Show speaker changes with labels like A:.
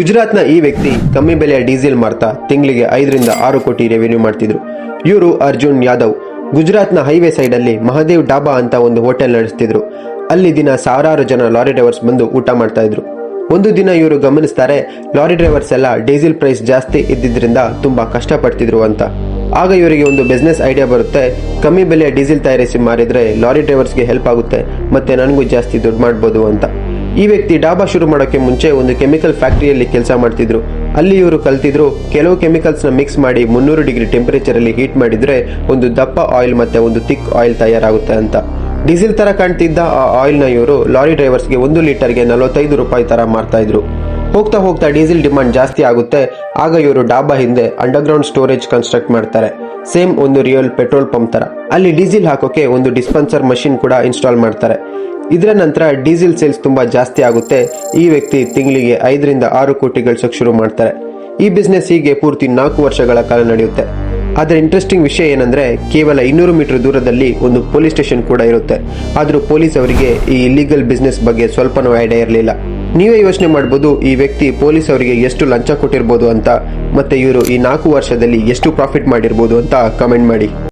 A: ಗುಜರಾತ್ನ ಈ ವ್ಯಕ್ತಿ ಕಮ್ಮಿ ಬೆಲೆಯ ಡೀಸೆಲ್ ಮಾರ್ತಾ ತಿಂಗಳಿಗೆ 5 ರಿಂದ 6 ಕೋಟಿ ರೆವೆನ್ಯೂ ಮಾಡ್ತಿದ್ರು. ಇವರು ಅರ್ಜುನ್ ಯಾದವ್. ಗುಜರಾತ್ನ ಹೈವೇ ಸೈಡಲ್ಲಿ ಮಹಾದೇವ್ ಡಾಬಾ ಅಂತ ಒಂದು ಹೋಟೆಲ್ ನಡೆಸ್ತಿದ್ರು. ಅಲ್ಲಿ ದಿನ ಸಾವಿರಾರು ಜನ ಲಾರಿ ಡ್ರೈವರ್ಸ್ ಬಂದು ಊಟ ಮಾಡ್ತಾ ಇದ್ರು. ಒಂದು ದಿನ ಇವರು ಗಮನಿಸ್ತಾರೆ, ಲಾರಿ ಡ್ರೈವರ್ಸ್ ಎಲ್ಲ ಡೀಸೆಲ್ ಪ್ರೈಸ್ ಜಾಸ್ತಿ ಇದ್ದಿದ್ರಿಂದ ತುಂಬಾ ಕಷ್ಟಪಡ್ತಿದ್ರು ಅಂತ. ಆಗ ಇವರಿಗೆ ಒಂದು ಬಿಸ್ನೆಸ್ ಐಡಿಯಾ ಬರುತ್ತೆ. ಕಮ್ಮಿ ಬೆಲೆಯ ಡೀಸೆಲ್ ತಯಾರಿಸಿ ಮಾರಿದ್ರೆ ಲಾರಿ ಡ್ರೈವರ್ಸ್ಗೆ ಹೆಲ್ಪ್ ಆಗುತ್ತೆ, ಮತ್ತೆ ನನಗೂ ಜಾಸ್ತಿ ದುಡ್ಡು ಮಾಡ್ಬೋದು ಅಂತ. ಈ ವ್ಯಕ್ತಿ ಡಾಬಾ ಶುರು ಮಾಡೋಕೆ ಮುಂಚೆ ಒಂದು ಕೆಮಿಕಲ್ ಫ್ಯಾಕ್ಟರಿಯಲ್ಲಿ ಕೆಲಸ ಮಾಡ್ತಿದ್ರು. ಅಲ್ಲಿ ಇವರು ಕಲ್ತಿದ್ರು, ಕೆಲವು ಕೆಮಿಕಲ್ಸ್ ನ ಮಿಕ್ಸ್ ಮಾಡಿ 300 ಡಿಗ್ರಿ ಟೆಂಪರೇಚರ್ ಅಲ್ಲಿ ಹೀಟ್ ಮಾಡಿದ್ರೆ ಒಂದು ದಪ್ಪ ಆಯಿಲ್ ಮತ್ತೆ ಒಂದು ಥಿಕ್ ಆಯಿಲ್ ತಯಾರಾಗುತ್ತೆ ಅಂತ. ಡೀಸೆಲ್ ತರ ಕಾಣ್ತಿದ್ದ ಆ ಆಯಿಲ್ ನ ಇವರು ಲಾರಿ ಡ್ರೈವರ್ಸ್ಗೆ 1 ಲೀಟರ್ಗೆ 45 ರೂಪಾಯಿ ತರ ಮಾರ್ತಾ ಇದ್ರು. ಹೋಗ್ತಾ ಹೋಗ್ತಾ ಡೀಸೆಲ್ ಡಿಮಾಂಡ್ ಜಾಸ್ತಿ ಆಗುತ್ತೆ. ಆಗ ಇವರು ಡಾಬಾ ಹಿಂದೆ ಅಂಡರ್ಗ್ರೌಂಡ್ ಸ್ಟೋರೇಜ್ ಕನ್ಸ್ಟ್ರಕ್ಟ್ ಮಾಡ್ತಾರೆ, ಸೇಮ್ ಒಂದು ರಿಯಲ್ ಪೆಟ್ರೋಲ್ ಪಂಪ್ ತರ. ಅಲ್ಲಿ ಡೀಸೆಲ್ ಹಾಕೋಕೆ ಒಂದು ಡಿಸ್ಪೆನ್ಸರ್ ಮಷಿನ್ ಕೂಡ ಇನ್ಸ್ಟಾಲ್ ಮಾಡ್ತಾರೆ. ಇದರ ನಂತರ ಡೀಸೆಲ್ ಸೇಲ್ಸ್ ತುಂಬಾ ಜಾಸ್ತಿ ಆಗುತ್ತೆ. ಈ ವ್ಯಕ್ತಿ ತಿಂಗಳಿಗೆ 5 ರಿಂದ 6 ಕೋಟಿ ಗಳಿಸೋಕೆ ಶುರು ಮಾಡ್ತಾರೆ. ಈ ಬಿಸ್ನೆಸ್ ಹೀಗೆ ಪೂರ್ತಿ 4 ವರ್ಷಗಳ ಕಾಲ ನಡೆಯುತ್ತೆ. ಆದ್ರೆ ಇಂಟ್ರೆಸ್ಟಿಂಗ್ ವಿಷಯ ಏನಂದ್ರೆ, ಕೇವಲ 200 ಮೀಟರ್ ದೂರದಲ್ಲಿ ಒಂದು ಪೊಲೀಸ್ ಸ್ಟೇಷನ್ ಕೂಡ ಇರುತ್ತೆ. ಆದ್ರೂ ಪೊಲೀಸ್ ಅವರಿಗೆ ಈ ಇಲ್ಲಿಗಲ್ ಬಿಸ್ನೆಸ್ ಬಗ್ಗೆ ಸ್ವಲ್ಪನೂ ಐಡಿಯಾ ಇರಲಿಲ್ಲ. ನೀವೇ ಯೋಚನೆ ಮಾಡಬಹುದು, ಈ ವ್ಯಕ್ತಿ ಪೊಲೀಸ್ ಅವರಿಗೆ ಎಷ್ಟು ಲಂಚ ಕೊಟ್ಟಿರ್ಬೋದು ಅಂತ, ಮತ್ತೆ ಇವರು ಈ 4 ವರ್ಷದಲ್ಲಿ ಎಷ್ಟು ಪ್ರಾಫಿಟ್ ಮಾಡಿರ್ಬೋದು ಅಂತ ಕಮೆಂಟ್ ಮಾಡಿ.